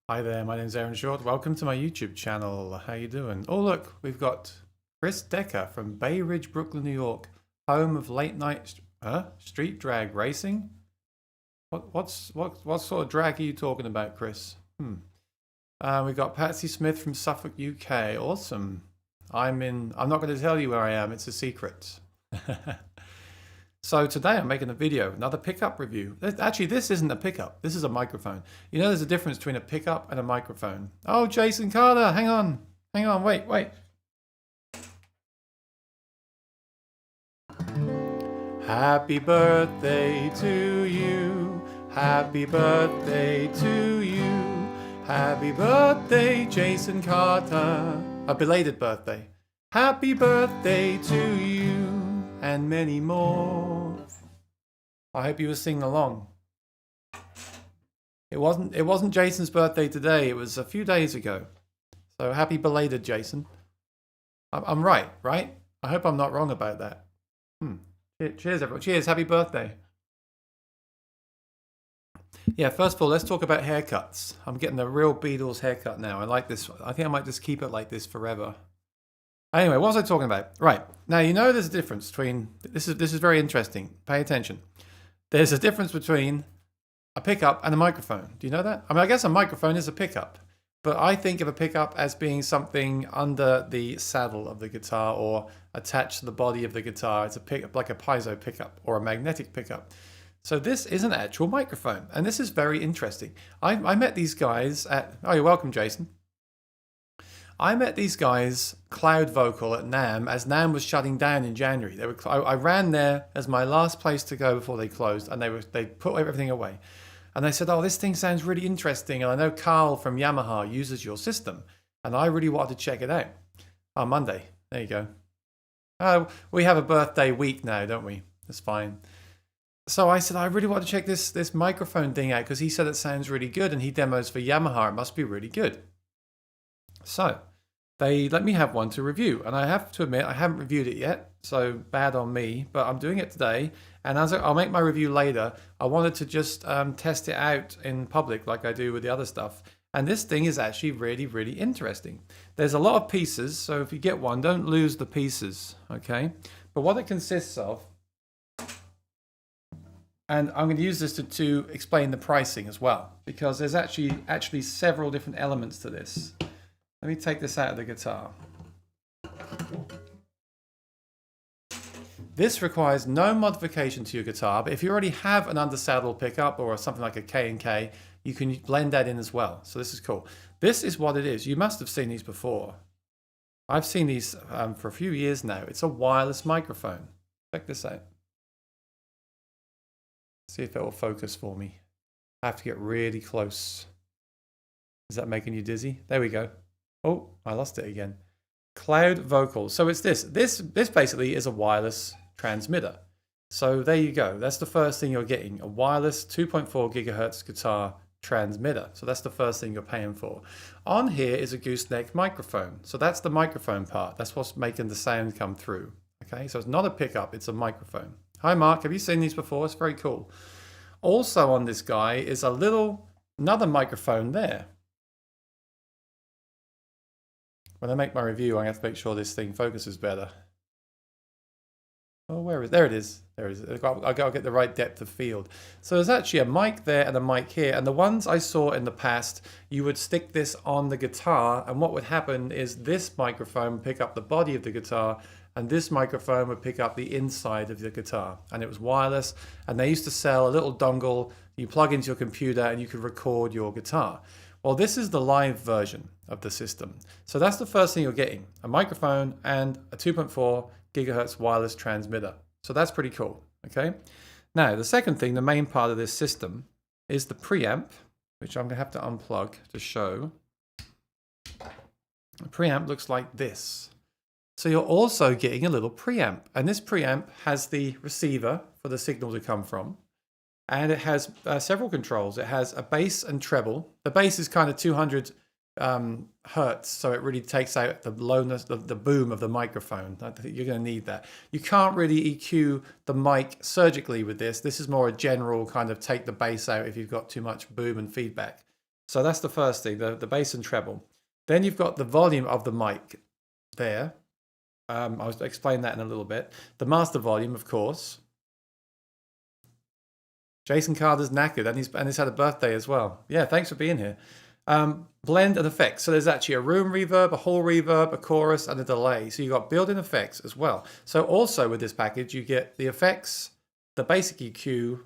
Hi there, my name's Aaron Short. Welcome to my YouTube channel. How you doing? Oh look, we've got Chris Decker from Bay Ridge, Brooklyn, New York, home of late night street drag racing. What sort of drag are you talking about, Chris? We've got Patsy Smith from Suffolk, UK. Awesome. I'm not going to tell you where I am. It's a secret. So today I'm making a video, another pickup review. Actually, this isn't a pickup. This is a microphone. You know, there's a difference between a pickup and a microphone. Oh, Jason Carter, hang on, wait. Happy birthday to you. Happy birthday to you. Happy birthday, Jason Carter. A belated birthday. Happy birthday to you and many more. I hope you were singing along. It wasn't Jason's birthday today. It was a few days ago. So happy belated, Jason. I'm right? I hope I'm not wrong about that. Cheers, everyone. Cheers. Happy birthday. Yeah, first of all, let's talk about haircuts. I'm getting a real Beatles haircut now. I like this. I think I might just keep it like this forever. Anyway, what was I talking about? Right. Now, you know there's a difference between... This is very interesting. Pay attention. There's a difference between a pickup and a microphone. Do you know that? I mean, I guess a microphone is a pickup. but I think of a pickup as being something under the saddle of the guitar or attached to the body of the guitar. It's a pickup, like a piezo pickup or a magnetic pickup. So this is an actual microphone, and this is very interesting. I met these guys at, oh, you're welcome, Jason. I met these guys, Cloud Vocal, at NAMM, as NAMM was shutting down in January. I ran there as my last place to go before they closed, and they put everything away. And they said, oh, this thing sounds really interesting, and I know Carl from Yamaha uses your system, and I really wanted to check it out. Oh, Monday. There you go. Oh, we have a birthday week now, don't we? That's fine. So I said, I really want to check this microphone thing out because he said it sounds really good and he demos for Yamaha. It must be really good. So they let me have one to review. And I have to admit, I haven't reviewed it yet. So bad on me, but I'm doing it today. And as I'll make my review later, I wanted to just test it out in public like I do with the other stuff. And this thing is actually really, really interesting. There's a lot of pieces. So if you get one, don't lose the pieces. Okay. But what it consists of, and I'm going to use this to explain the pricing as well, because there's actually several different elements to this. Let me take this out of the guitar. This requires no modification to your guitar, but if you already have an undersaddle pickup or something like a K&K, you can blend that in as well. So this is cool. This is what it is. You must have seen these before. I've seen these for a few years now. It's a wireless microphone. Check this out. See if it will focus for me. I have to get really close. Is that making you dizzy? There we go. Oh, I lost it again. Cloud Vocal. So it's this. This basically is a wireless transmitter. So there you go. That's the first thing you're getting. A wireless 2.4 gigahertz guitar transmitter. So that's the first thing you're paying for. On here is a gooseneck microphone. So that's the microphone part. That's what's making the sound come through. Okay, so it's not a pickup, it's a microphone. Hi Mark, have you seen these before? It's very cool. Also on this guy is another microphone there. When I make my review, I have to make sure this thing focuses better. Oh, where is it? There it is. There it is. I've got to get the right depth of field. So there's actually a mic there and a mic here. And the ones I saw in the past, you would stick this on the guitar. And what would happen is this microphone would pick up the body of the guitar and this microphone would pick up the inside of the guitar. And it was wireless. And they used to sell a little dongle you plug into your computer and you could record your guitar. Well, this is the live version of the system. So that's the first thing you're getting, a microphone and a 2.4 gigahertz wireless transmitter. So that's pretty cool, okay? Now, the second thing, the main part of this system, is the preamp, which I'm gonna have to unplug to show. The preamp looks like this. So you're also getting a little preamp, and this preamp has the receiver for the signal to come from, and it has several controls. It has a bass and treble. The bass is kind of 200 hertz, so it really takes out the lowness, the boom of the microphone. I think you're going to need that. You can't really EQ the mic surgically with this. This is more a general kind of take the bass out if you've got too much boom and feedback. So that's the first thing, the bass and treble. Then you've got the volume of the mic there. I'll explain that in a little bit. The master volume, of course. Jason Carter's knackered, and he's had a birthday as well. Yeah, thanks for being here. Blend and effects. So there's actually a room reverb, a hall reverb, a chorus, and a delay. So you've got built-in effects as well. So also with this package, you get the effects, the basic EQ,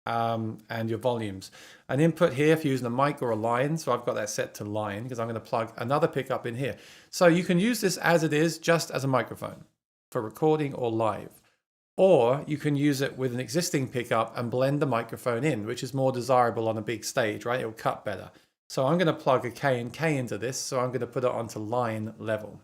and your volumes. An input here if you're using a mic or a line. So I've got that set to line because I'm going to plug another pickup in here. So you can use this as it is, just as a microphone for recording or live. Or you can use it with an existing pickup and blend the microphone in, which is more desirable on a big stage, right? It'll cut better. So I'm going to plug a K&K into this, so I'm going to put it onto line level.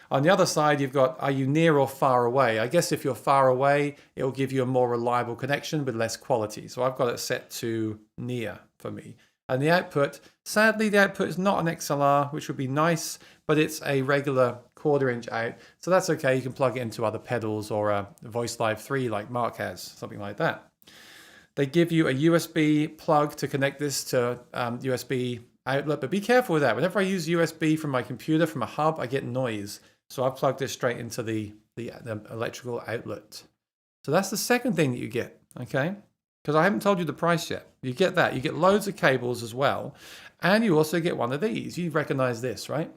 On the other side, you've got, are you near or far away? I guess if you're far away, it'll give you a more reliable connection with less quality. So I've got it set to near for me. And the output, sadly, the output is not an XLR, which would be nice, but it's a regular 1/4 inch out. So that's okay. You can plug it into other pedals or a Voice Live 3 like Mark has, something like that. They give you a USB plug to connect this to USB outlet, but be careful with that. Whenever I use USB from my computer, from a hub, I get noise. So I've plugged this straight into the electrical outlet. So that's the second thing that you get, okay? because I haven't told you the price yet. You get that. You get loads of cables as well. And you also get one of these. You recognize this, right?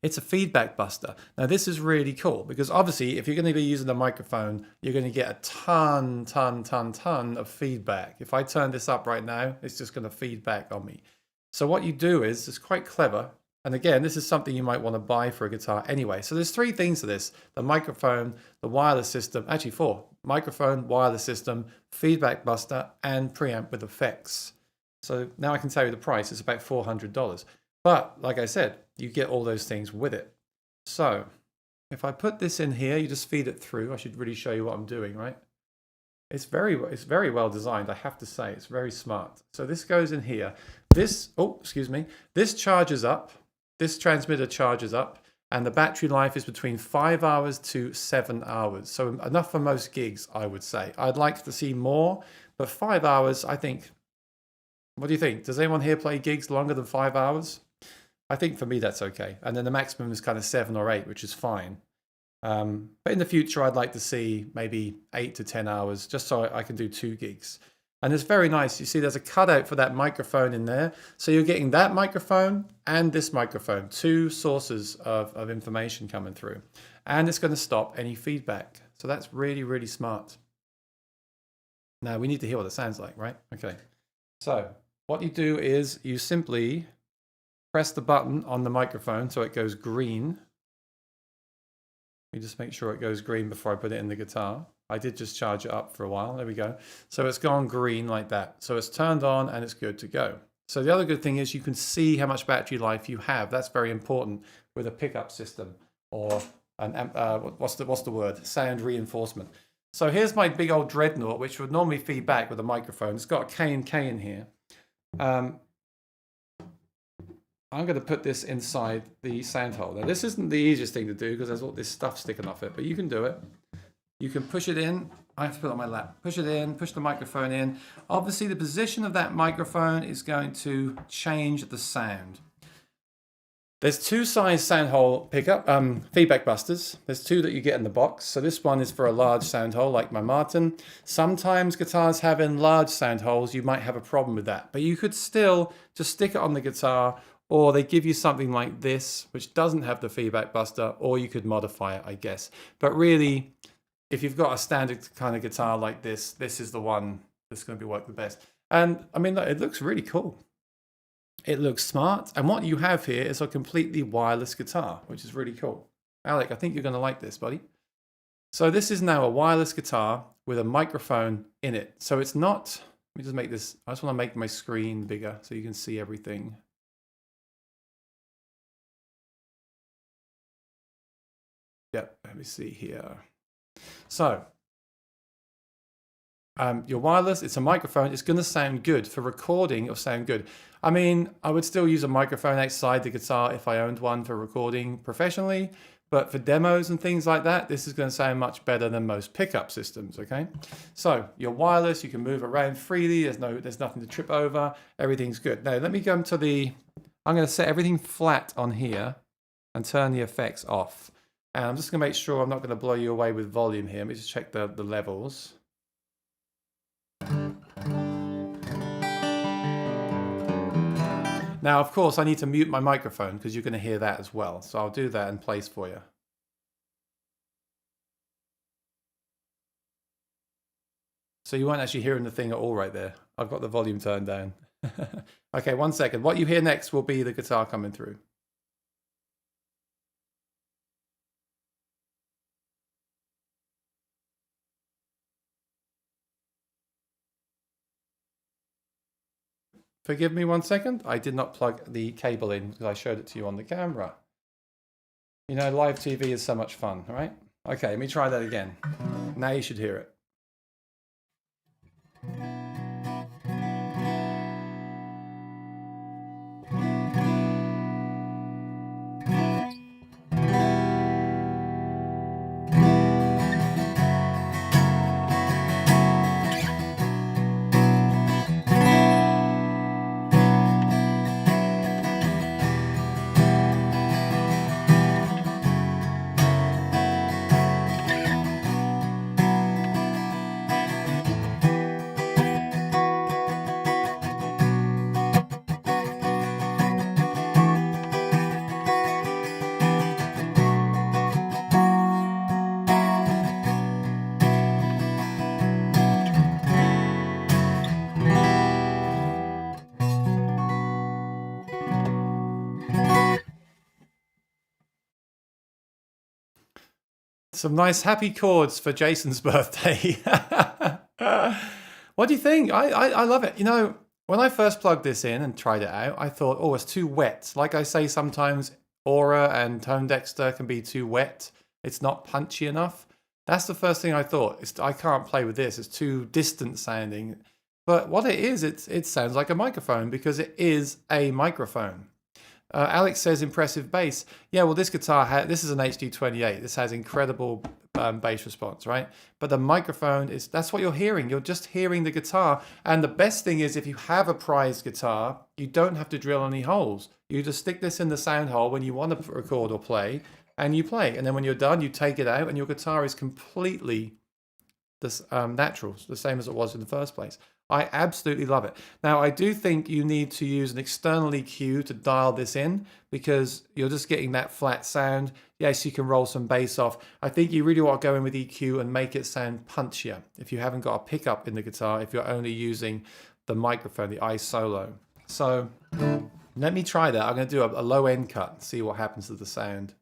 It's a feedback buster. Now this is really cool because obviously if you're going to be using a microphone, you're going to get a ton of feedback. If I turn this up right now, it's just going to feedback on me. So what you do is, it's quite clever. And again, this is something you might want to buy for a guitar anyway. So there's three things to this: the microphone, the wireless system, actually four: microphone, wireless system, feedback buster, and preamp with effects. So now I can tell you the price. It's about $400. But like I said, you get all those things with it. So if I put this in here, you just feed it through. I should really show you what I'm doing, right? It's very well designed, I have to say. It's very smart. So this goes in here. This, oh, excuse me. This charges up. This transmitter charges up. And the battery life is between 5 hours to 7 hours. So enough for most gigs, I would say. I'd like to see more, but 5 hours, I think. What do you think? Does anyone here play gigs longer than 5 hours? I think for me that's okay. And then the maximum is kind of 7 or 8, which is fine. But in the future, I'd like to see maybe 8 to 10 hours, just so I can do 2 gigs. And it's very nice. You see there's a cutout for that microphone in there. So you're getting that microphone and this microphone, 2 sources of information coming through. And it's going to stop any feedback. So that's really smart. Now we need to hear what it sounds like, right? Okay. So what you do is you simply press the button on the microphone so it goes green. Let me just make sure it goes green before I put it in the guitar. I did just charge it up for a while. There we go. So it's gone green like that. So it's turned on and it's good to go. So the other good thing is you can see how much battery life you have. That's very important with a pickup system or an what's the word? Sound reinforcement. So here's my big old Dreadnought, which would normally feed back with a microphone. It's got a K&K in here. I'm going to put this inside the sound hole. Now this isn't the easiest thing to do because there's all this stuff sticking off it, but you can do it. You can push it in. I have to put it on my lap. Push it in, push the microphone in. Obviously the position of that microphone is going to change the sound. There's 2 size sound hole pickup, feedback busters. There's 2 that you get in the box. So this one is for a large sound hole like my Martin. Sometimes guitars having large sound holes, you might have a problem with that. But you could still just stick it on the guitar, or they give you something like this, which doesn't have the feedback buster, or you could modify it, I guess. But really, if you've got a standard kind of guitar like this, this is the one that's going to be work the best. And I mean, it looks really cool. It looks smart. And what you have here is a completely wireless guitar, which is really cool. Alec, I think you're going to like this, buddy. So this is now a wireless guitar with a microphone in it. So it's not, let me just make this, I just want to make my screen bigger so you can see everything. Yep, let me see here. So, your wireless, it's a microphone, it's going to sound good. For recording, it'll sound good. I mean, I would still use a microphone outside the guitar if I owned one for recording professionally, but for demos and things like that, this is going to sound much better than most pickup systems, okay? So, your wireless, you can move around freely, there's nothing to trip over, everything's good. Now, let me go to I'm going to set everything flat on here and turn the effects off. And I'm just going to make sure I'm not going to blow you away with volume here. Let me just check the levels. Now, of course, I need to mute my microphone because you're going to hear that as well. So I'll do that in place for you. So you weren't actually hearing the thing at all right there. I've got the volume turned down. Okay, 1 second. What you hear next will be the guitar coming through. Forgive me 1 second. I did not plug the cable in because I showed it to you on the camera. You know, live TV is so much fun, right? Okay, let me try that again. Now you should hear it. Some nice happy chords for Jason's birthday. What do you think? I love it. You know, when I first plugged this in and tried it out, I thought, oh, it's too wet. Like I say, sometimes Aura and Tone Dexter can be too wet. It's not punchy enough. That's the first thing I thought. I can't play with this. It's too distant sounding. But what it is, it sounds like a microphone because it is a microphone. Alex says impressive bass. Yeah, well, this guitar, this is an HD28. This has incredible bass response, right? But the microphone that's what you're hearing. You're just hearing the guitar. And the best thing is if you have a prized guitar, you don't have to drill any holes. You just stick this in the sound hole when you want to record or play, and you play. And then when you're done, you take it out and your guitar is completely natural, the same as it was in the first place. I absolutely love it. Now, I do think you need to use an external EQ to dial this in because you're just getting that flat sound. Yes, you can roll some bass off. I think you really want to go in with EQ and make it sound punchier if you haven't got a pickup in the guitar, if you're only using the microphone, the iSolo. So let me try that. I'm going to do a low end cut and see what happens to the sound.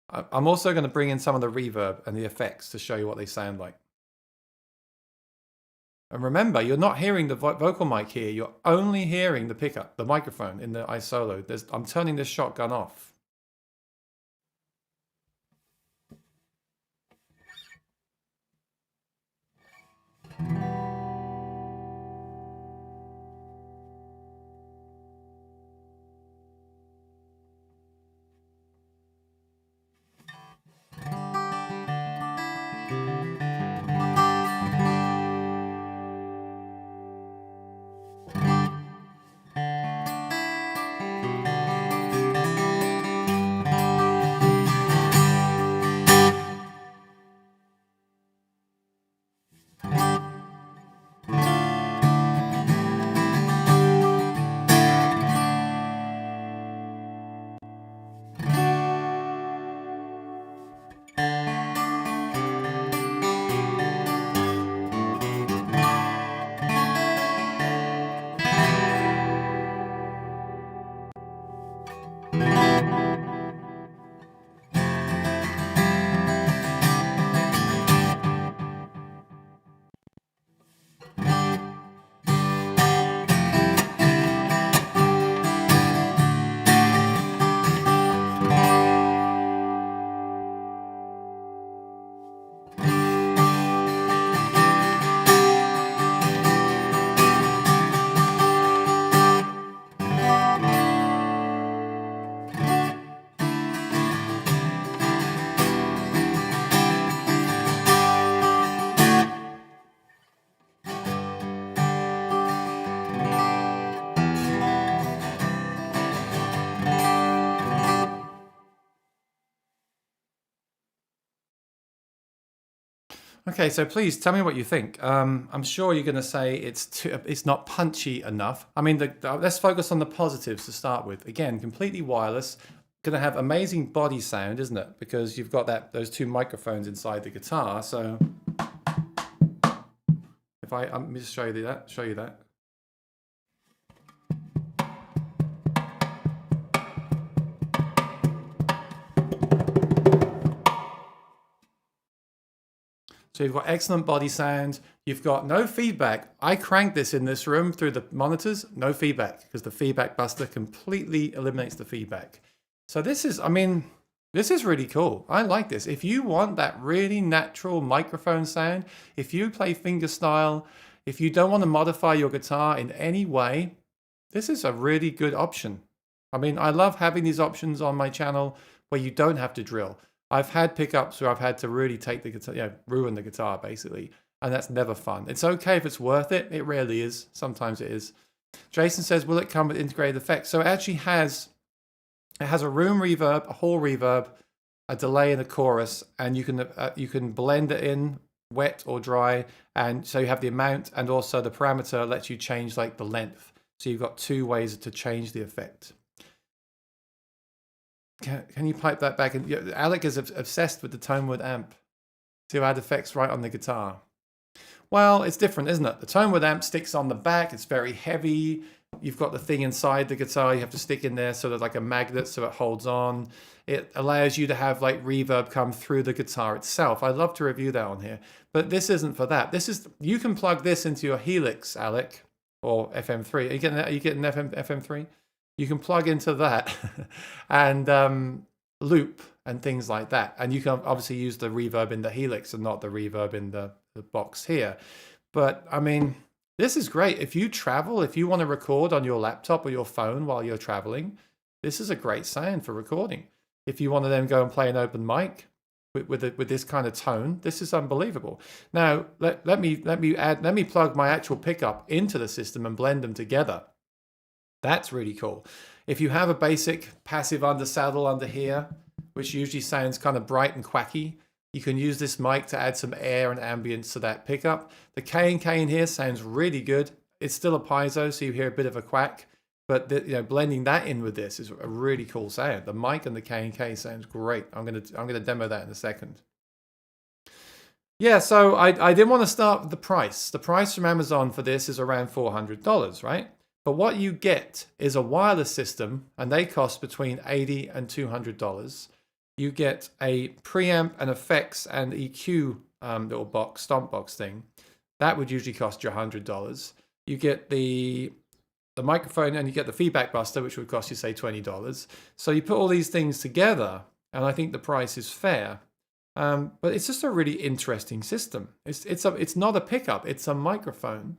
I'm also going to bring in some of the reverb and the effects to show you what they sound like. And remember, you're not hearing the vocal mic here. You're only hearing the pickup, the microphone in the iSolo. I'm turning this shotgun off. Okay, so please tell me what you think. I'm sure you're going to say it's not punchy enough. I mean, let's focus on the positives to start with. Again, completely wireless, going to have amazing body sound, isn't it? Because you've got those two microphones inside the guitar. So if let me just show you that. So you've got excellent body sound. You've got no feedback. I cranked this in this room through the monitors, no feedback, because the feedback buster completely eliminates the feedback. So this is really cool. I like this. If you want that really natural microphone sound, if you play fingerstyle, if you don't want to modify your guitar in any way, this is a really good option. I mean, I love having these options on my channel where you don't have to drill. I've had pickups where I've had to really take the guitar, ruin the guitar basically, and that's never fun. It's okay if it's worth it. It rarely is. Sometimes it is. Jason says, will it come with integrated effects? So it actually has a room reverb, a hall reverb, a delay in the chorus, and you can blend it in wet or dry, and so you have the amount, and also the parameter lets you change like the length. So you've got two ways to change the effect. Can you pipe that back? And Alec is obsessed with the Tonewood amp to add effects right on the guitar. Well, it's different, isn't it? The Tonewood amp sticks on the back. It's very heavy. You've got the thing inside the guitar you have to stick in there, sort of like a magnet, so it holds on. It allows you to have like reverb come through the guitar itself. I'd love to review that on here, but this isn't for that. This is, you can plug this into your Helix, Alec, or FM3. Are you getting FM3? You can plug into that and loop and things like that. And you can obviously use the reverb in the Helix and not the reverb in the box here. But I mean, this is great. If you travel, if you want to record on your laptop or your phone while you're traveling, this is a great sound for recording. If you want to then go and play an open mic with this kind of tone, this is unbelievable. Now, let me plug my actual pickup into the system and blend them together. That's really cool. If you have a basic passive undersaddle under here, which usually sounds kind of bright and quacky, you can use this mic to add some air and ambience to that pickup. The K&K in here sounds really good. It's still a piezo, so you hear a bit of a quack, but blending that in with this is a really cool sound. The mic and the K&K sounds great. I'm gonna demo that in a second. Yeah, so I didn't want to start with the price. The price from Amazon for this is around $400, right? But what you get is a wireless system, and they cost between $80 and $200. You get a preamp and effects and EQ little box, stomp box thing. That would usually cost you $100. You get the microphone and you get the feedback buster, which would cost you, say, $20. So you put all these things together, and I think the price is fair. But it's just a really interesting system. It's not a pickup, it's a microphone,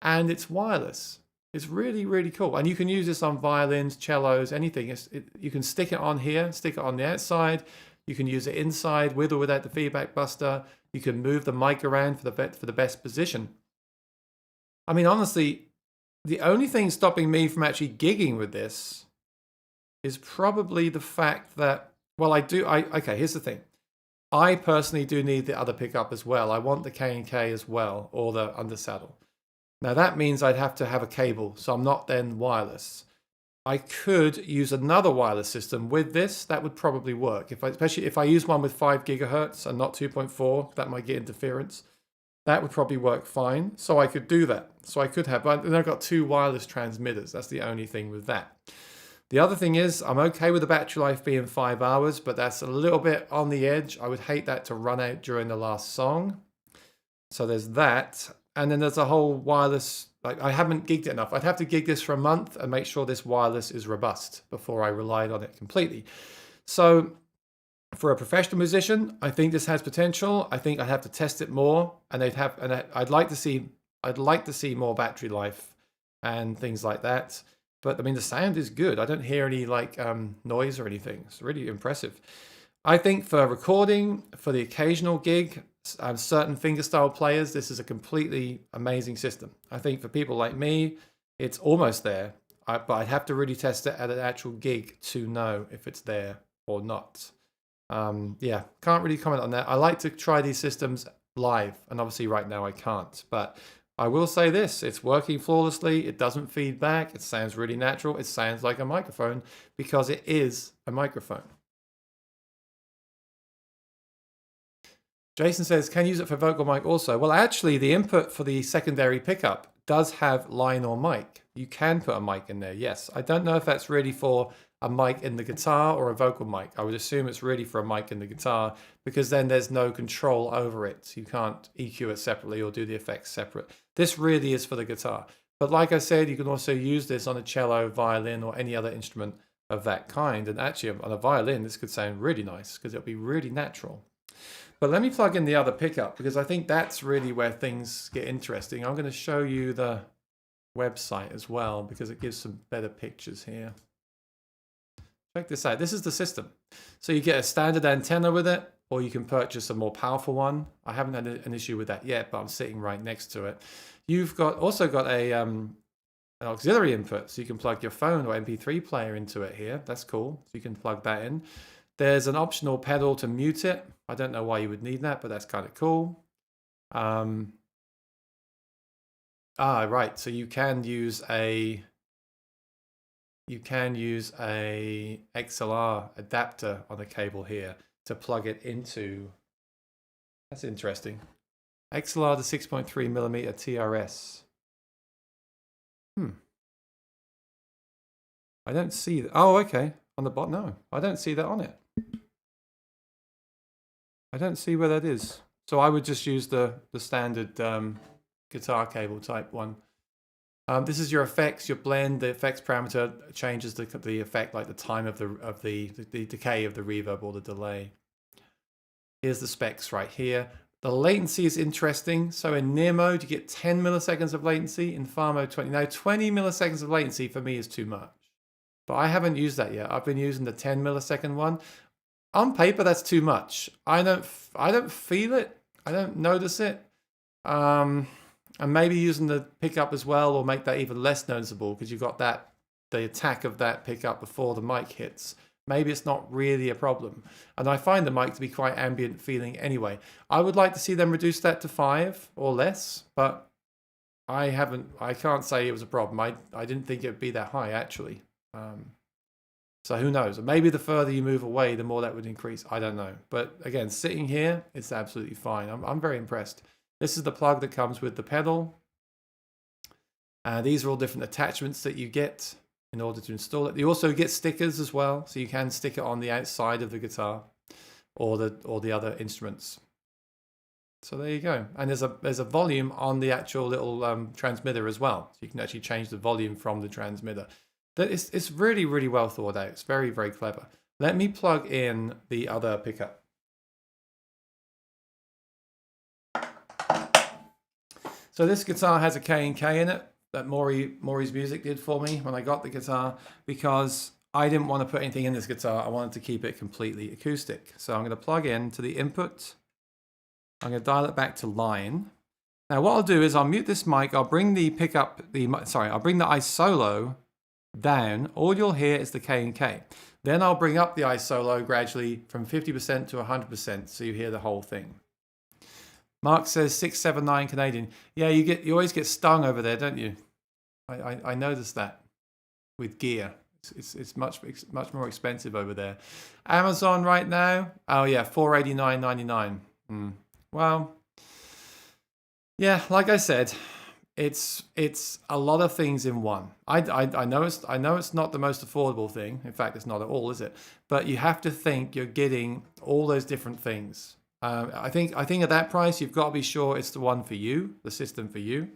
and it's wireless. It's really, really cool. And you can use this on violins, cellos, anything. You can stick it on here, stick it on the outside. You can use it inside with or without the feedback buster. You can move the mic around for the best position. I mean, honestly, the only thing stopping me from actually gigging with this is probably the fact that, well, okay, here's the thing. I personally do need the other pickup as well. I want the K&K as well, or the undersaddle. Now that means I'd have to have a cable, so I'm not then wireless. I could use another wireless system with this. That would probably work. Especially if I use one with 5 gigahertz and not 2.4, that might get interference. That would probably work fine. So I could do that. So I could have, but then I've got 2 wireless transmitters. That's the only thing with that. The other thing is, I'm okay with the battery life being 5 hours, but that's a little bit on the edge. I would hate that to run out during the last song. So there's that. And then there's a whole wireless, like I haven't gigged it enough. I'd have to gig this for a month and make sure this wireless is robust before I relied on it completely. So for a professional musician, I think this has potential. I think I'd have to test it more, and I'd like to see more battery life and things like that. But I mean, the sound is good. I don't hear any like noise or anything. It's really impressive. I think for recording, for the occasional gig, certain fingerstyle players, this is a completely amazing system. I think for people like me, it's almost there, but I'd have to really test it at an actual gig to know if it's there or not. Yeah, can't really comment on that. I like to try these systems live, and obviously right now I can't, but I will say this, it's working flawlessly, it doesn't feed back, it sounds really natural, it sounds like a microphone because it is a microphone. Jason says, can you use it for vocal mic also? Well, actually, the input for the secondary pickup does have line or mic. You can put a mic in there, yes. I don't know if that's really for a mic in the guitar or a vocal mic. I would assume it's really for a mic in the guitar because then there's no control over it. You can't EQ it separately or do the effects separate. This really is for the guitar. But like I said, you can also use this on a cello, violin, or any other instrument of that kind. And actually, on a violin, this could sound really nice because it'll be really natural. But let me plug in the other pickup because I think that's really where things get interesting. I'm going to show you the website as well because it gives some better pictures here. Check this out. This is the system. So you get a standard antenna with it, or you can purchase a more powerful one. I haven't had an issue with that yet, but I'm sitting right next to it. You've also got an auxiliary input, so you can plug your phone or MP3 player into it here. That's cool. So you can plug that in. There's an optional pedal to mute it. I don't know why you would need that, but that's kind of cool. Right. So you can use a XLR adapter on the cable here to plug it into. That's interesting. XLR to 6.3mm TRS. I don't see that. Oh, okay. On the bottom, no, I don't see that on it. I don't see where that is. So I would just use the standard guitar cable type one. This is your effects, your blend. The effects parameter changes the effect, like the time of the decay of the reverb or the delay. Here's the specs right here. The latency is interesting. So in near mode, you get 10 milliseconds of latency. In far mode, 20. Now, 20 milliseconds of latency for me is too much. But I haven't used that yet. I've been using the 10 millisecond one. On paper, that's too much. I don't feel it. I don't notice it. And maybe using the pickup as well will make that even less noticeable because you've got the attack of that pickup before the mic hits. Maybe it's not really a problem. And I find the mic to be quite ambient feeling anyway. I would like to see them reduce that to 5 or less, but I can't say it was a problem. I didn't think it would be that high actually. So who knows? Maybe the further you move away, the more that would increase. I don't know. But again, sitting here, it's absolutely fine. I'm very impressed. This is the plug that comes with the pedal. These are all different attachments that you get in order to install it. You also get stickers as well, so you can stick it on the outside of the guitar or the other instruments. So there you go. And there's a volume on the actual little transmitter as well. So you can actually change the volume from the transmitter. It's really, really well thought out. It's very, very clever. Let me plug in the other pickup. So this guitar has a K&K in it that Maury's Music did for me when I got the guitar, because I didn't want to put anything in this guitar. I wanted to keep it completely acoustic. So I'm going to plug in to the input. I'm going to dial it back to line. Now what I'll do is I'll mute this mic. I'll bring the I'll bring the iSolo down. All you'll hear is the K&K. Then I'll bring up the iSolo gradually from 50% to 100%, so you hear the whole thing. Mark says 679 Canadian. Yeah, you always get stung over there, don't you? I noticed that with gear. It's much more expensive over there. Amazon right now. Oh yeah, $489.99. Well, yeah, like I said, it's a lot of things in one. I know it's not the most affordable thing. In fact, it's not at all, is it? But you have to think you're getting all those different things. I think at that price, you've got to be sure it's the one for you, the system for you.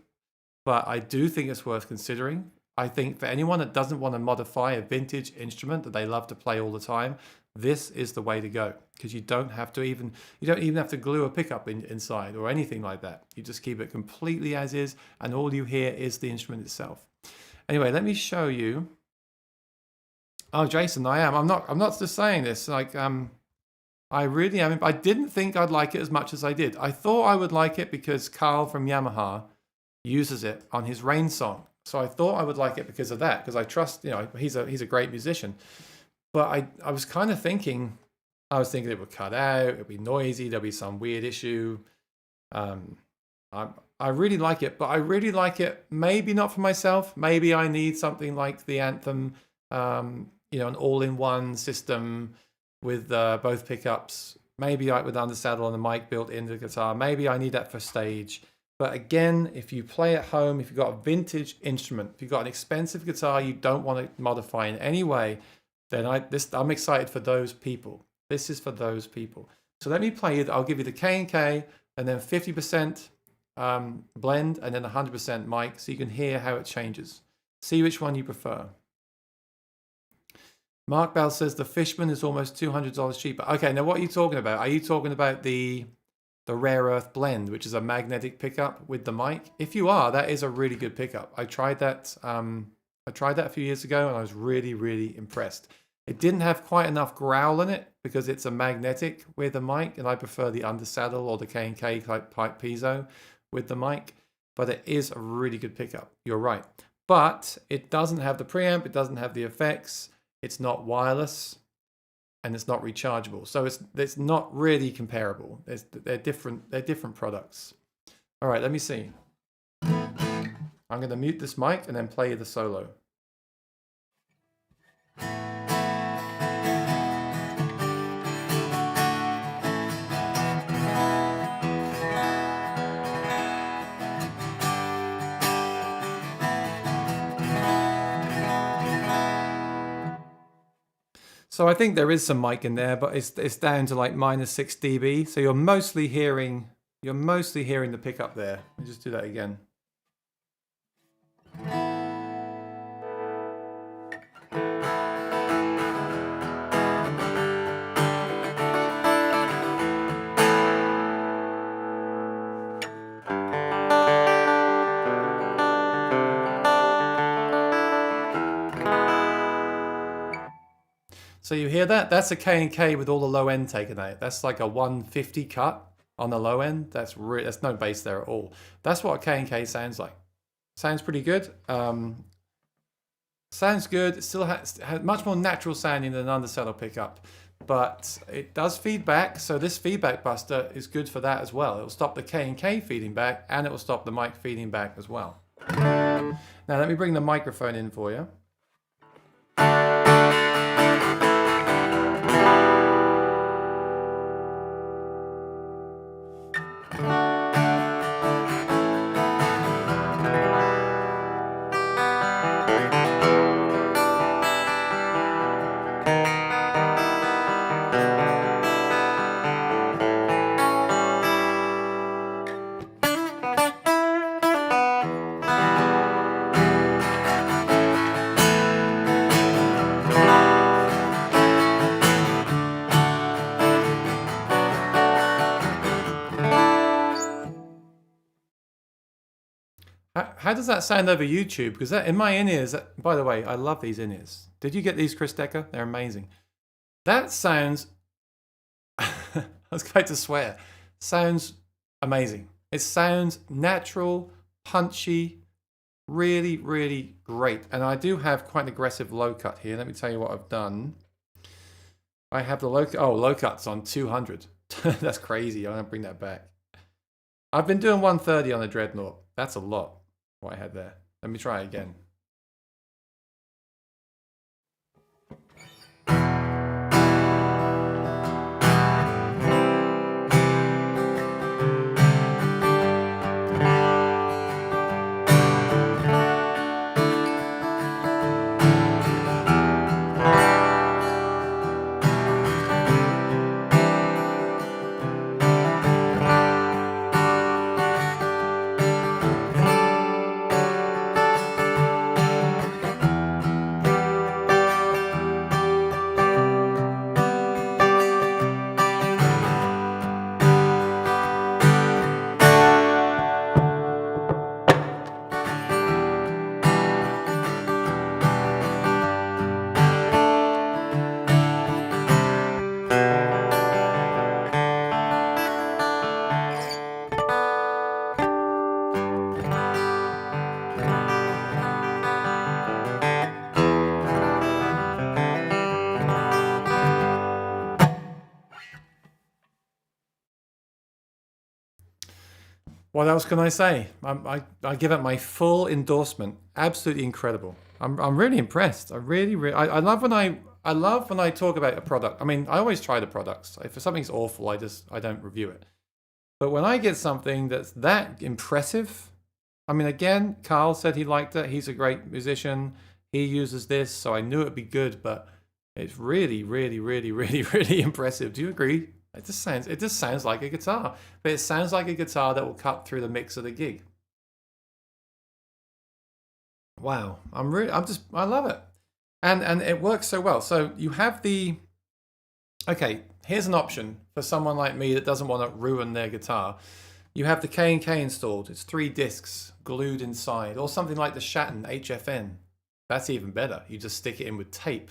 But I do think it's worth considering. I think for anyone that doesn't want to modify a vintage instrument that they love to play all the time, this is the way to go, because you don't even have to glue a pickup inside or anything like that. You just keep it completely as is, and all you hear is the instrument itself. Anyway, let me show you. Oh, Jason, I'm not just saying this. Like, I really am. I didn't think I'd like it as much as I did. I thought I would like it because Carl from Yamaha uses it on his Rain song. So I thought I would like it because of that, because I trust, he's a great musician. But I was kind of thinking, it would cut out, it would be noisy, there'll be some weird issue. I really like it, but I really like it, maybe not for myself. Maybe I need something like the Anthem, an all-in-one system with both pickups. Maybe with undersaddle and the mic built into the guitar. Maybe I need that for stage. But again, if you play at home, if you've got a vintage instrument, if you've got an expensive guitar you don't want to modify in any way, then I'm excited for those people. This is for those people. So let me play it. I'll give you the K&K and then 50% blend and then 100% mic, so you can hear how it changes. See which one you prefer. Mark Bell says the Fishman is almost $200 cheaper. Okay, now what are you talking about? Are you talking about the Rare Earth blend, which is a magnetic pickup with the mic? If you are, that is a really good pickup. I tried that a few years ago and I was really, really impressed. It didn't have quite enough growl in it because it's a magnetic with a mic, and I prefer the undersaddle or the K&K type piezo with the mic, but it is a really good pickup. You're right. But it doesn't have the preamp, it doesn't have the effects, it's not wireless, and it's not rechargeable. So it's not really comparable. They're different products. All right, let me see. I'm going to mute this mic and then play the solo. So I think there is some mic in there, but it's down to like -6 dB. So you're mostly hearing the pickup there. Let me just do that again. So you hear that? That's a K&K with all the low end taken out. That's like a 150 cut on the low end. That's no bass there at all. That's what a K&K sounds like. Sounds pretty good. Sounds good. It still has much more natural sounding than an undersaddle pickup, but it does feedback. So this feedback buster is good for that as well. It will stop the K&K feeding back, and it will stop the mic feeding back as well. Now let me bring the microphone in for you. How does that sound over YouTube? Because in my in-ears, by the way, I love these in-ears. Did you get these, Chris Decker? They're amazing. That sounds, I was going to swear, sounds amazing. It sounds natural, punchy, really, really great. And I do have quite an aggressive low cut here. Let me tell you what I've done. I have the low cut's on 200. That's crazy. I'm going to bring that back. I've been doing 130 on the Dreadnought. That's a lot. What I had there. Let me try again. What else can I say? I give it my full endorsement. Absolutely incredible. I'm really impressed. I love when I talk about a product. I mean, I always try the products. If something's awful, I don't review it. But when I get something that's that impressive, I mean, again, Carl said he liked it. He's a great musician. He uses this, so I knew it'd be good. But it's really, really, really, really, really impressive. Do you agree? It just sounds like a guitar, but it sounds like a guitar that will cut through the mix of the gig. Wow, I love it, and it works so well. So you have okay. Here's an option for someone like me that doesn't want to ruin their guitar. You have the K&K installed. It's 3 discs glued inside, or something like the Shatton HFN. That's even better. You just stick it in with tape.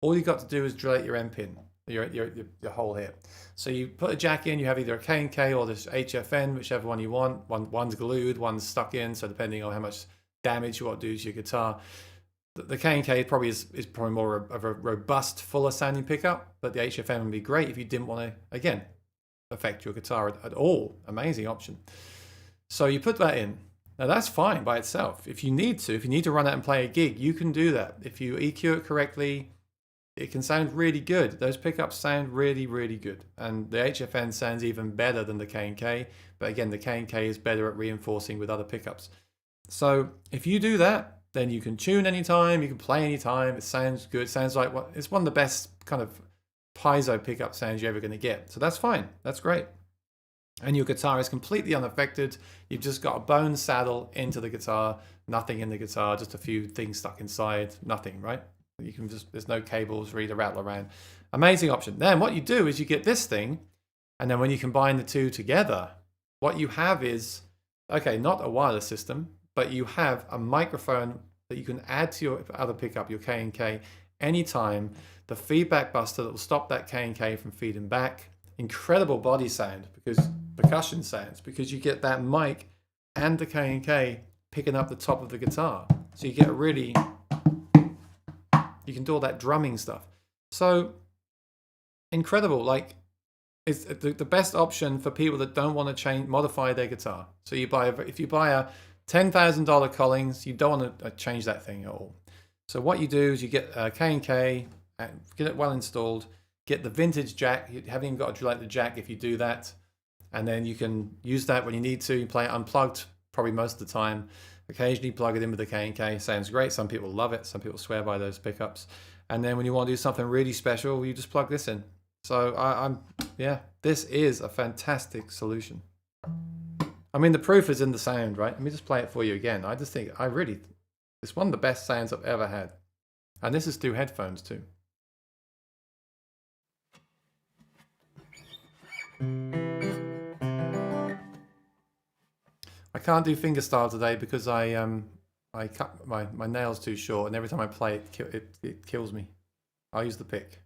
All you got to do is drill out your M pin. Your hole here. So you put a jack in, you have either a K&K or this HFN, whichever one you want. One's glued, one's stuck in, so depending on how much damage you want to do to your guitar. The K&K probably is probably more of a robust, fuller sounding pickup, but the HFN would be great if you didn't want to, again, affect your guitar at all. Amazing option. So you put that in. Now that's fine by itself. If you need to run out and play a gig, you can do that. If you EQ it correctly, it can sound really good. Those pickups sound really, really good. And the HFN sounds even better than the K&K. But again, the K&K is better at reinforcing with other pickups. So if you do that, then you can tune anytime, you can play anytime. It sounds good. It sounds like it's one of the best kind of piezo pickup sounds you're ever going to get. So that's fine. That's great. And your guitar is completely unaffected. You've just got a bone saddle into the guitar, nothing in the guitar, just a few things stuck inside, nothing, right? You can just, there's no cables for you to rattle around. Amazing option. Then what you do is you get this thing, and then when you combine the two together, what you have is, okay, not a wireless system, but you have a microphone that you can add to your other pickup, your K&K, anytime. The feedback buster that will stop that K&K from feeding back. Incredible body sound, because percussion sounds, because you get that mic and the K&K picking up the top of the guitar. So you get a really, you can do all that drumming stuff. So incredible. Like, it's the best option for people that don't want to modify their guitar. So you buy if you buy a $10,000 Collings, you don't want to change that thing at all. So what you do is you get a K&K, get it well installed, get the vintage jack. You haven't even got to drill out the jack if you do that. And then you can use that when you need to. You play it unplugged probably most of the time. Occasionally plug it in with the K&K. Sounds great. Some people love it. Some people swear by those pickups. And then when you want to do something really special, you just plug this in. So yeah, this is a fantastic solution. I mean, the proof is in the sound, right? Let me just play it for you again. I just think, it's one of the best sounds I've ever had. And this is through headphones too. I can't do fingerstyle today because I cut my nails too short, and every time I play it kills me. I'll use the pick.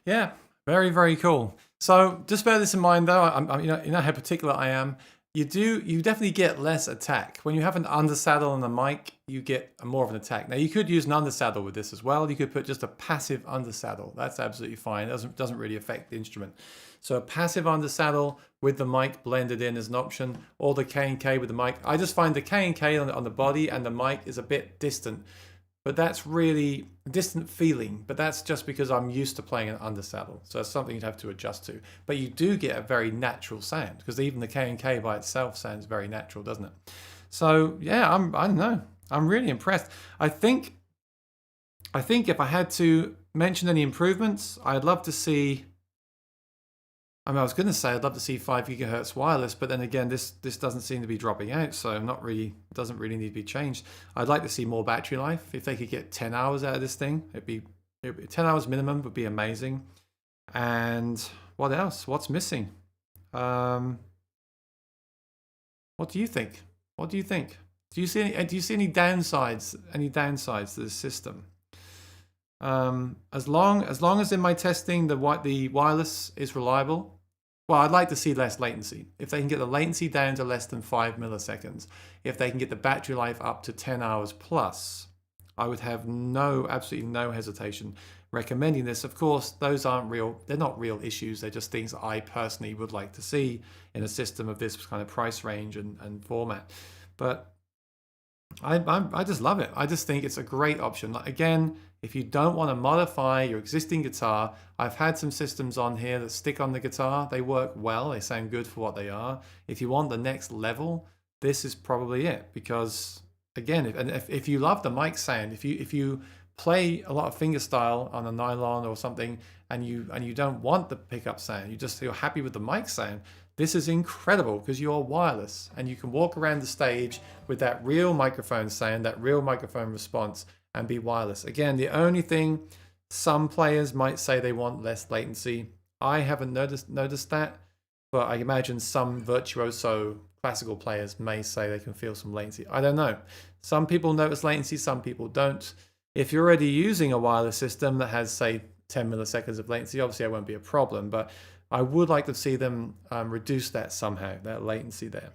Yeah, very, very cool. So just bear this in mind, though. You know how particular I am. You definitely get less attack when you have an undersaddle and a mic. You get more of an attack. Now you could use an undersaddle with this as well. You could put just a passive undersaddle. That's absolutely fine. It doesn't really affect the instrument. So a passive undersaddle with the mic blended in as an option, or the K&K with the mic. I just find the K&K on the body and the mic is a bit distant. But that's really distant feeling, but that's just because I'm used to playing an undersaddle. So it's something you'd have to adjust to. But you do get a very natural sound, because even the K&K by itself sounds very natural, doesn't it? So yeah, I don't know. I'm really impressed. I think if I had to mention any improvements, I'd love to see. I was going to say I'd love to see 5 gigahertz wireless, but then again, this doesn't seem to be dropping out, so doesn't really need to be changed. I'd like to see more battery life. If they could get 10 hours out of this thing, it'd be 10 hours minimum would be amazing. And what else? What's missing? What do you think? What do you think? Do you see any downsides? Any downsides to this system? As long as in my testing the wireless is reliable, well, I'd like to see less latency. If they can get the latency down to less than 5 milliseconds, if they can get the battery life up to 10 hours plus, I would have absolutely no hesitation recommending this. Of course, those aren't real. They're not real issues. They're just things that I personally would like to see in a system of this kind of price range and format. But I just love it. I just think it's a great option. Again, if you don't want to modify your existing guitar, I've had some systems on here that stick on the guitar. They work well. They sound good for what they are. If you want the next level, this is probably it. Because again, if you love the mic sound, if you play a lot of fingerstyle on a nylon or something, and you don't want the pickup sound, you're happy with the mic sound, this is incredible because you're wireless and you can walk around the stage with that real microphone sound, that real microphone response, and be wireless. Again, the only thing, some players might say they want less latency. I haven't noticed that, but I imagine some virtuoso classical players may say they can feel some latency. I don't know. Some people notice latency, some people don't. If you're already using a wireless system that has, say, 10 milliseconds of latency, obviously it won't be a problem, but I would like to see them reduce that somehow, that latency there.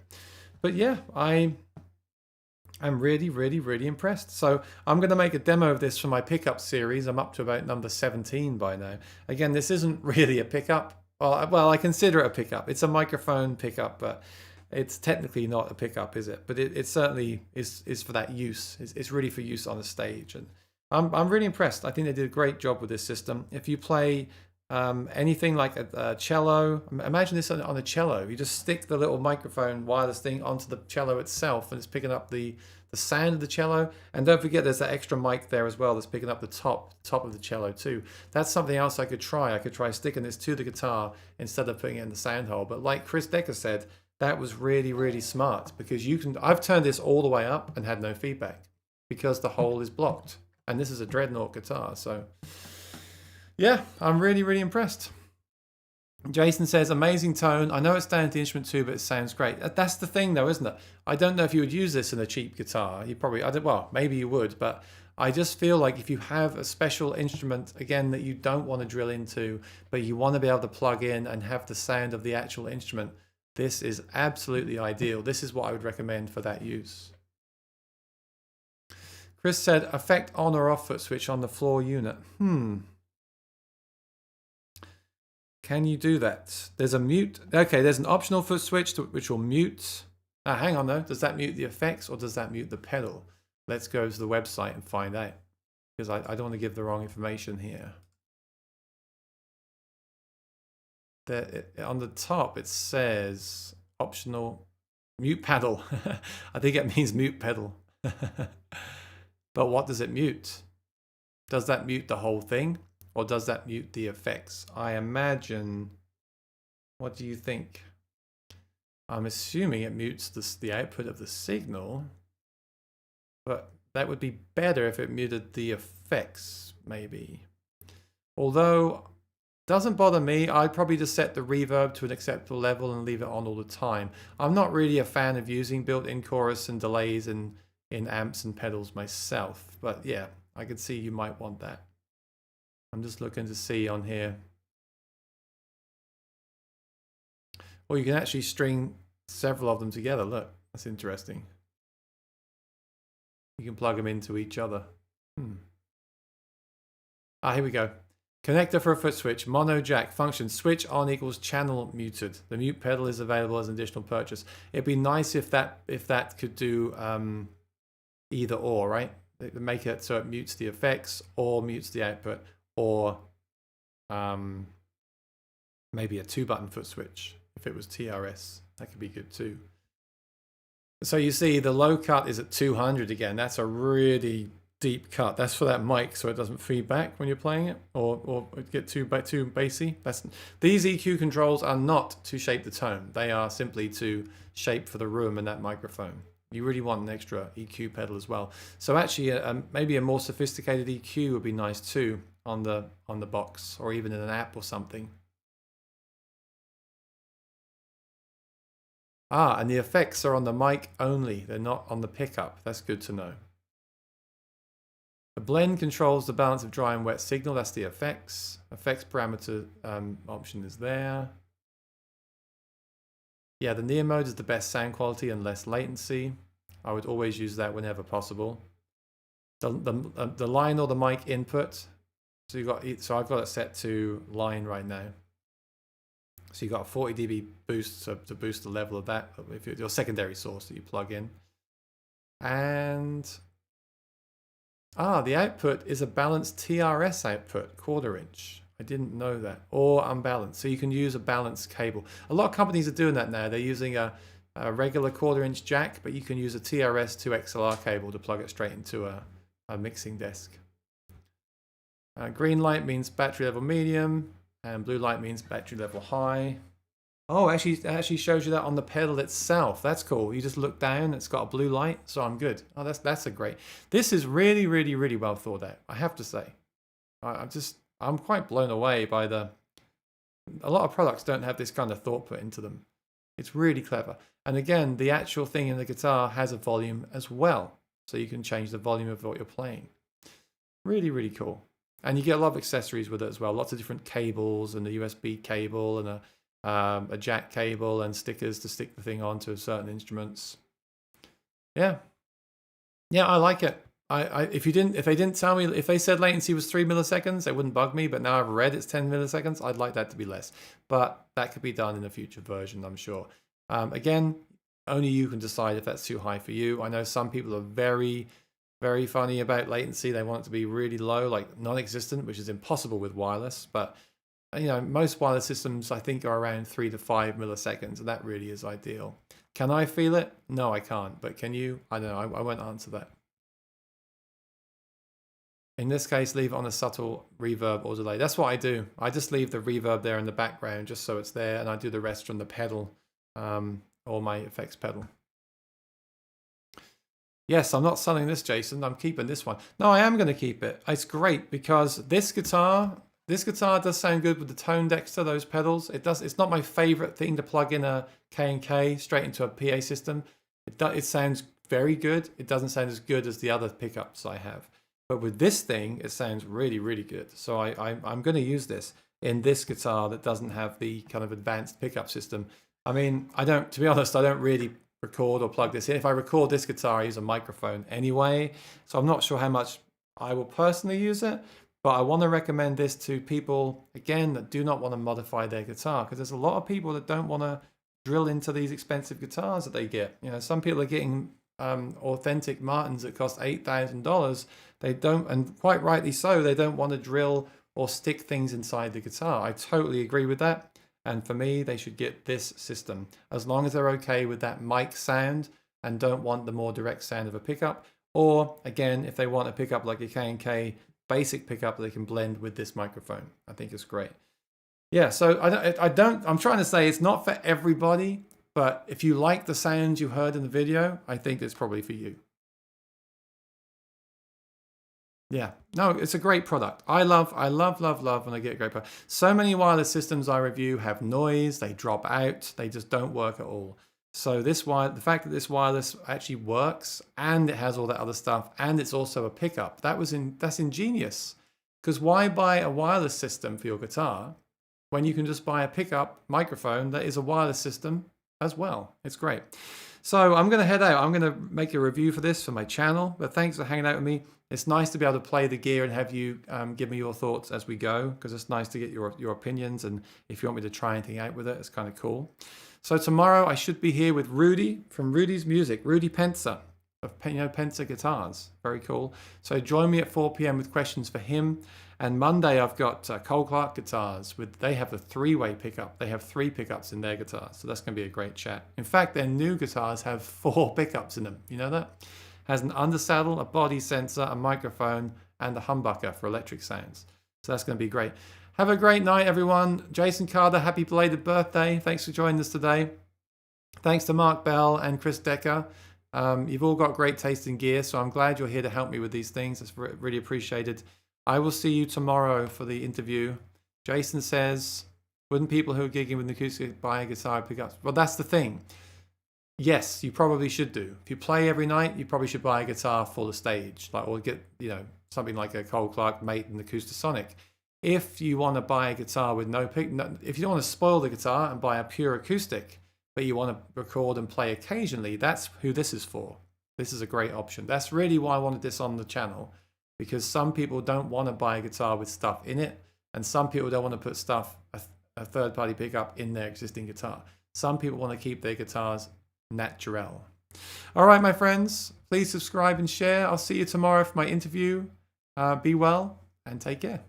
But yeah, I'm really, really, really impressed. So I'm going to make a demo of this for my pickup series. I'm up to about number 17 by now. Again, this isn't really a pickup. Well, I consider it a pickup. It's a microphone pickup, but it's technically not a pickup, is it? But it certainly is for that use. It's really for use on a stage. And I'm really impressed. I think they did a great job with this system. If you play anything like a cello, imagine this on a cello. You just stick the little microphone wireless thing onto the cello itself, and it's picking up the sound of the cello. And don't forget, there's that extra mic there as well that's picking up the top of the cello too. That's something else I could try. I could try sticking this to the guitar instead of putting it in the sound hole. But like Chris Decker said, that was really, really smart, because I've turned this all the way up and had no feedback because the hole is blocked. And this is a Dreadnought guitar, so yeah, I'm really, really impressed. Jason says, amazing tone. I know it's down to the instrument too, but it sounds great. That's the thing though, isn't it? I don't know if you would use this in a cheap guitar. Well, maybe you would, but I just feel like if you have a special instrument, again, that you don't want to drill into, but you want to be able to plug in and have the sound of the actual instrument, this is absolutely ideal. This is what I would recommend for that use. Chris said, effect on or off foot switch on the floor unit. Can you do that? There's a mute. Okay, there's an optional foot switch which will mute. Hang on though. Does that mute the effects or does that mute the pedal? Let's go to the website and find out, because I don't want to give the wrong information here. On the top it says optional mute pedal. I think it means mute pedal. But what does it mute? Does that mute the whole thing? Or does that mute the effects? I imagine, what do you think? I'm assuming it mutes the output of the signal, but that would be better if it muted the effects, maybe. Although, doesn't bother me. I'd probably just set the reverb to an acceptable level and leave it on all the time. I'm not really a fan of using built-in chorus and delays in amps and pedals myself, but yeah, I could see you might want that. I'm just looking to see on here. Or you can actually string several of them together. Look, that's interesting. You can plug them into each other. Here we go. Connector for a foot switch, mono jack, function, switch on equals channel muted. The mute pedal is available as an additional purchase. It'd be nice if that could do either or, right? Make it so it mutes the effects or mutes the output, or maybe a 2-button foot switch if it was TRS. That could be good too. So you see the low cut is at 200 again. That's a really deep cut. That's for that mic so it doesn't feedback when you're playing it or get too bassy. These EQ controls are not to shape the tone. They are simply to shape for the room and that microphone. You really want an extra EQ pedal as well. So actually maybe a more sophisticated EQ would be nice too on the box, or even in an app or something. And the effects are on the mic only. They're not on the pickup. That's good to know. The blend controls the balance of dry and wet signal. That's the effects. Effects parameter option is there. Yeah, the near mode is the best sound quality and less latency. I would always use that whenever possible. The line or the mic input. So I've got it set to line right now. So you've got a 40 dB boost to boost the level of that, if your secondary source that you plug in. And the output is a balanced TRS output, 1/4 inch. I didn't know that. Or unbalanced. So you can use a balanced cable. A lot of companies are doing that now. They're using a regular 1/4 inch jack, but you can use a TRS to XLR cable to plug it straight into a mixing desk. Green light means battery level medium, and blue light means battery level high. Oh, it actually shows you that on the pedal itself. That's cool. You just look down, it's got a blue light, so I'm good. Oh, that's a great. This is really, really, really well thought out, I have to say. I'm quite blown away by a lot of products don't have this kind of thought put into them. It's really clever. And again, the actual thing in the guitar has a volume as well. So you can change the volume of what you're playing. Really, really cool. And you get a lot of accessories with it as well. Lots of different cables and a USB cable and a jack cable and stickers to stick the thing onto certain instruments. Yeah, I like it. If they didn't tell me, if they said latency was 3 milliseconds, it wouldn't bug me. But now I've read it's 10 milliseconds. I'd like that to be less. But that could be done in a future version, I'm sure. Again, only you can decide if that's too high for you. I know some people are very, very funny about latency. They want it to be really low, like non-existent, which is impossible with wireless. But most wireless systems, I think, are around 3 to 5 milliseconds, and that really is ideal. Can I feel it? No, I can't. But can you? I don't know. I won't answer that. In this case, leave it on a subtle reverb or delay. That's what I do. I just leave the reverb there in the background just so it's there, and I do the rest from the pedal or my effects pedal. Yes, I'm not selling this, Jason. I'm keeping this one. No, I am going to keep it. It's great because this guitar does sound good with the tone decks to those pedals. It's not my favorite thing to plug in a K&K straight into a PA system. It sounds very good. It doesn't sound as good as the other pickups I have. But with this thing, it sounds really, really good. So I'm going to use this in this guitar that doesn't have the kind of advanced pickup system. I mean, to be honest, I don't really record or plug this in. If I record this guitar, I use a microphone anyway. So I'm not sure how much I will personally use it. But I want to recommend this to people, again, that do not want to modify their guitar. Because there's a lot of people that don't want to drill into these expensive guitars that they get. Some people are getting authentic Martins that cost $8,000. They don't, and quite rightly so, they don't want to drill or stick things inside the guitar. I totally agree with that. And for me, they should get this system. As long as they're okay with that mic sound and don't want the more direct sound of a pickup. Or, again, if they want a pickup like a K&K basic pickup, they can blend with this microphone. I think it's great. Yeah, so I'm trying to say it's not for everybody, but if you like the sounds you heard in the video, I think it's probably for you. Yeah, no, it's a great product. I love when I get a great product. So many wireless systems I review have noise, they drop out, they just don't work at all. So the fact that this wireless actually works and it has all that other stuff and it's also a pickup, that's ingenious. Because why buy a wireless system for your guitar when you can just buy a pickup microphone that is a wireless system as well. It's great. So I'm going to head out. I'm going to make a review for this for my channel, but thanks for hanging out with me. It's nice to be able to play the gear and have you give me your thoughts as we go, because it's nice to get your opinions, and if you want me to try anything out with it, it's kind of cool. So tomorrow I should be here with Rudy from Rudy's Music, Rudy Pensa of Pensa Guitars. Very cool. So join me at 4 p.m. with questions for him. And Monday I've got Cole Clark Guitars. They have a 3-way pickup. They have 3 pickups in their guitars. So that's going to be a great chat. In fact, their new guitars have 4 pickups in them. You know that? Has an undersaddle, a body sensor, a microphone, and a humbucker for electric sounds. So that's going to be great. Have a great night, everyone. Jason Carter, happy belated birthday. Thanks for joining us today. Thanks to Mark Bell and Chris Decker. You've all got great taste in gear, so I'm glad you're here to help me with these things. It's really appreciated. I will see you tomorrow for the interview. Jason says, wouldn't people who are gigging with an acoustic buy a guitar pickups? Well, that's the thing. Yes, you probably should do. If you play every night, you probably should buy a guitar for the stage, or get something like a Cole Clark Maiden Acoustasonic. If you want to buy a guitar with if you don't want to spoil the guitar and buy a pure acoustic, but you want to record and play occasionally, that's who this is for. This is a great option. That's really why I wanted this on the channel, because some people don't want to buy a guitar with stuff in it, and some people don't want to put a third-party pickup in their existing guitar. Some people want to keep their guitars natural. All right, my friends, please subscribe and share. I'll see you tomorrow for my interview. Be well and take care.